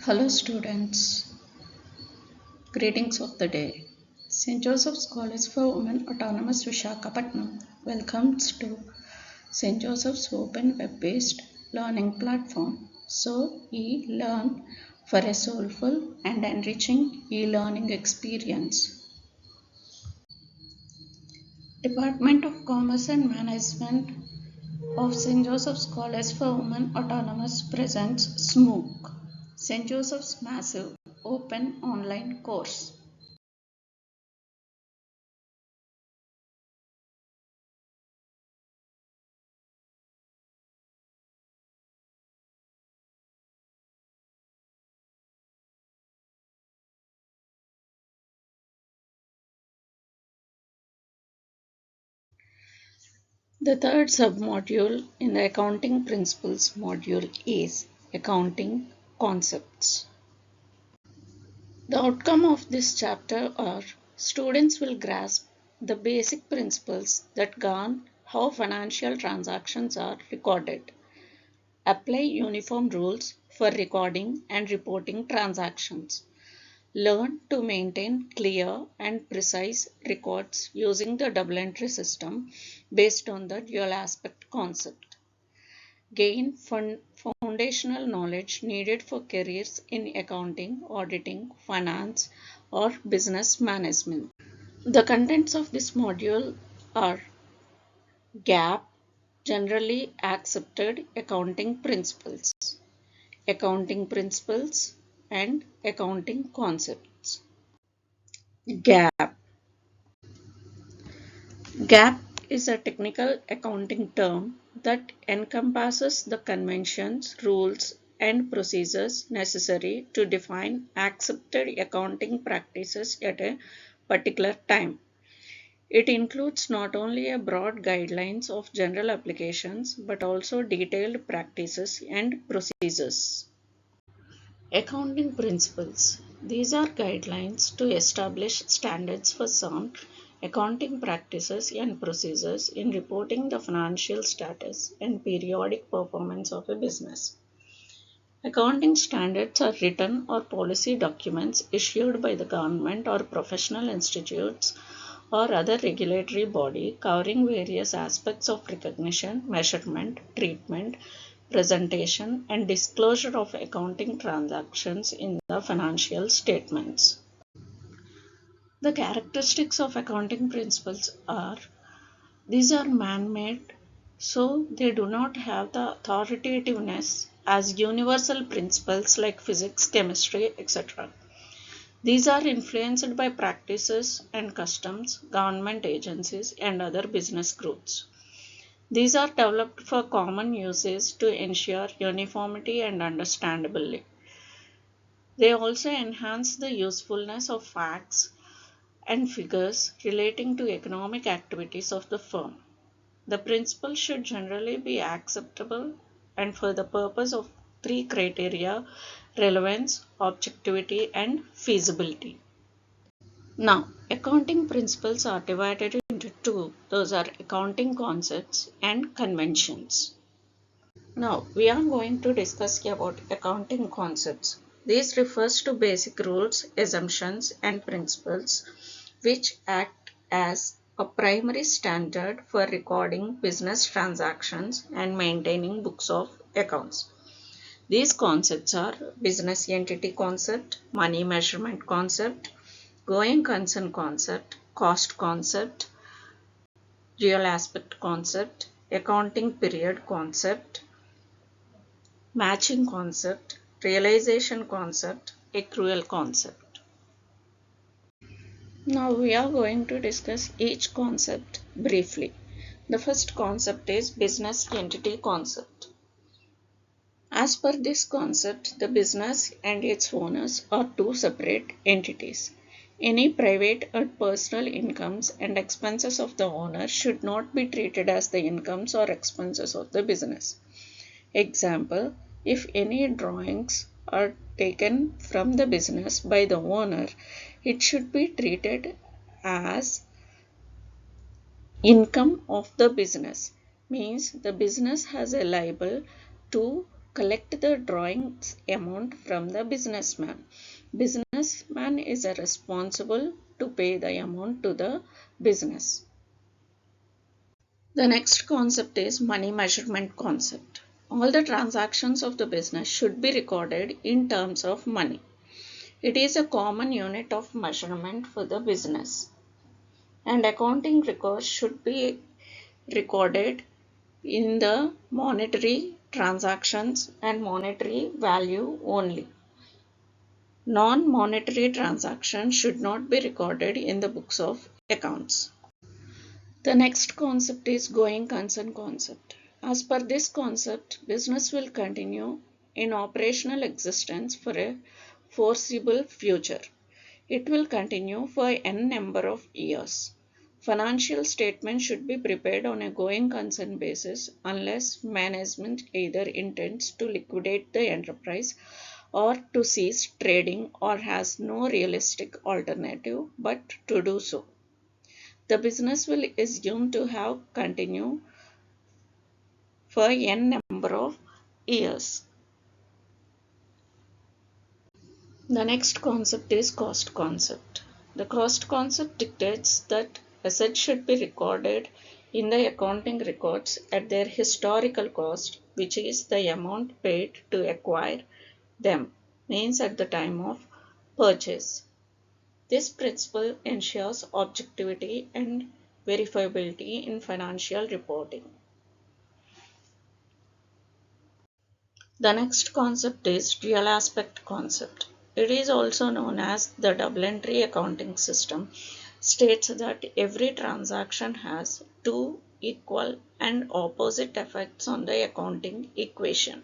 Hello students, greetings of the day. St. Joseph's College for Women Autonomous Vishakhapatnam welcomes to St. Joseph's open web-based learning platform. So e-learn for a soulful and enriching e-learning experience. Department of Commerce and Management of St. Joseph's College for Women Autonomous presents SMOOC, St. Joseph's massive open online course. The third submodule in the Accounting Principles module is Accounting Concepts. The outcome of this chapter are students will grasp the basic principles that govern how financial transactions are recorded, apply uniform rules for recording and reporting transactions, learn to maintain clear and precise records using the double entry system based on the dual aspect concept. Gain foundational knowledge needed for careers in accounting, auditing, finance, or business management. The contents of this module are GAAP, generally accepted accounting principles, accounting principles, and accounting concepts. GAAP. GAAP is a technical accounting term that encompasses the conventions, rules, and procedures necessary to define accepted accounting practices at a particular time. It includes not only a broad guidelines of general applications but also detailed practices and procedures. Accounting principles. These are guidelines to establish standards for sound accounting practices and procedures in reporting the financial status and periodic performance of a business. Accounting standards are written or policy documents issued by the government or professional institutes or other regulatory body covering various aspects of recognition, measurement, treatment, presentation, and disclosure of accounting transactions in the financial statements. The characteristics of accounting principles are these are man-made, so they do not have the authoritativeness as universal principles like physics, chemistry, etc. These are influenced by practices and customs, government agencies, and other business groups. These are developed for common uses to ensure uniformity and understandability. They also enhance the usefulness of facts and figures relating to economic activities of the firm. The principle should generally be acceptable and for the purpose of three criteria: relevance, objectivity, and feasibility. Now, accounting principles are divided into two. Those are accounting concepts and conventions. Now, we are going to discuss about accounting concepts. This refers to basic rules, assumptions, and principles which act as a primary standard for recording business transactions and maintaining books of accounts. These concepts are business entity concept, money measurement concept, going concern concept, cost concept, real aspect concept, accounting period concept, matching concept, realization concept, accrual concept. Now we are going to discuss each concept briefly. The first concept is business entity concept. As per this concept, the business and its owners are two separate entities. Any private or personal incomes and expenses of the owner should not be treated as the incomes or expenses of the business. Example, if any drawings are taken from the business by the owner, it should be treated as income of the business. Means the business has a liable to collect the drawings amount from the businessman. Businessman is responsible to pay the amount to the business. The next concept is money measurement concept. All the transactions of the business should be recorded in terms of money. It is a common unit of measurement for the business, and accounting records should be recorded in the monetary transactions and monetary value only. Non-monetary transactions should not be recorded in the books of accounts. The next concept is going concern concept. As per this concept, business will continue in operational existence for a foreseeable future. It will continue for n number of years. Financial statements should be prepared on a going concern basis unless management either intends to liquidate the enterprise or to cease trading or has no realistic alternative but to do so. The business will assume to have continued for n number of years. The next concept is cost concept. The cost concept dictates that assets should be recorded in the accounting records at their historical cost, which is the amount paid to acquire them, means at the time of purchase. This principle ensures objectivity and verifiability in financial reporting. The next concept is real aspect concept. It is also known as the double entry accounting system. States that every transaction has two equal and opposite effects on the accounting equation.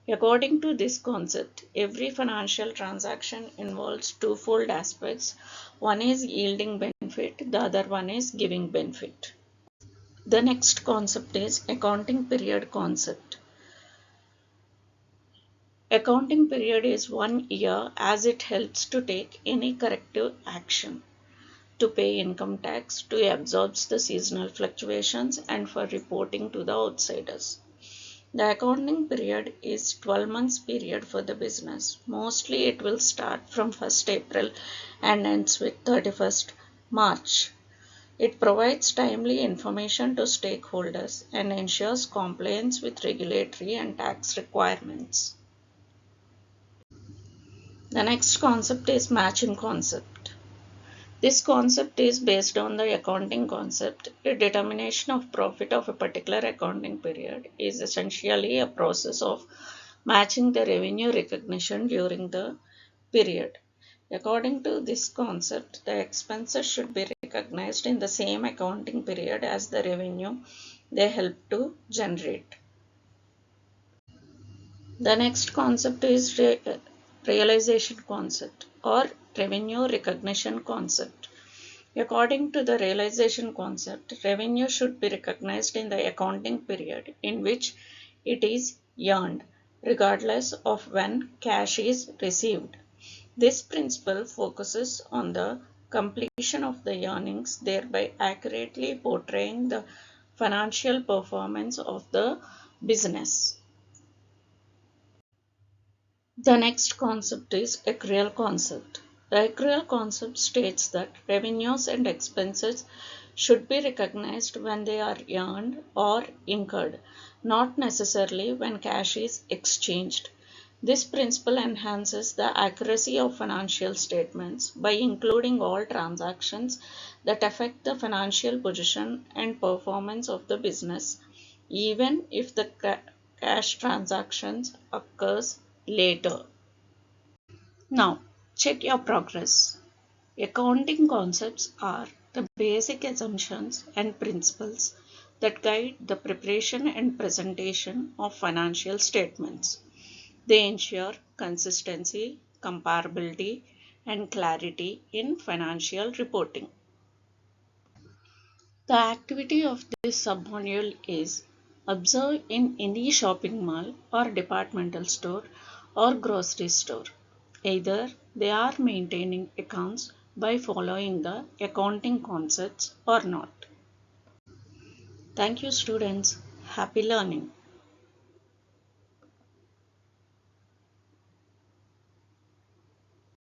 According to this concept, every financial transaction involves twofold aspects. One is yielding benefit, the other one is giving benefit. The next concept is accounting period concept. Accounting period is 1 year as it helps to take any corrective action, to pay income tax, to absorb the seasonal fluctuations, and for reporting to the outsiders. The accounting period is 12 months period for the business. Mostly it will start from 1st April and ends with 31st March. It provides timely information to stakeholders and ensures compliance with regulatory and tax requirements. The next concept is matching concept. This concept is based on the accounting concept. A determination of profit of a particular accounting period is essentially a process of matching the revenue recognition during the period. According to this concept, the expenses should be recognized in the same accounting period as the revenue they help to generate. The next concept is realization concept or revenue recognition concept. According to the realization concept, revenue should be recognized in the accounting period in which it is earned, regardless of when cash is received. This principle focuses on the completion of the earnings, thereby accurately portraying the financial performance of the business. The next concept is accrual concept. The accrual concept states that revenues and expenses should be recognized when they are earned or incurred, not necessarily when cash is exchanged. This principle enhances the accuracy of financial statements by including all transactions that affect the financial position and performance of the business, even if the cash transactions occurs later. Now, check your progress. Accounting concepts are the basic assumptions and principles that guide the preparation and presentation of financial statements. They ensure consistency, comparability, and clarity in financial reporting. The activity of this submodule is observe in any shopping mall or departmental store or grocery store. Either they are maintaining accounts by following the accounting concepts or not. Thank you, students. Happy learning.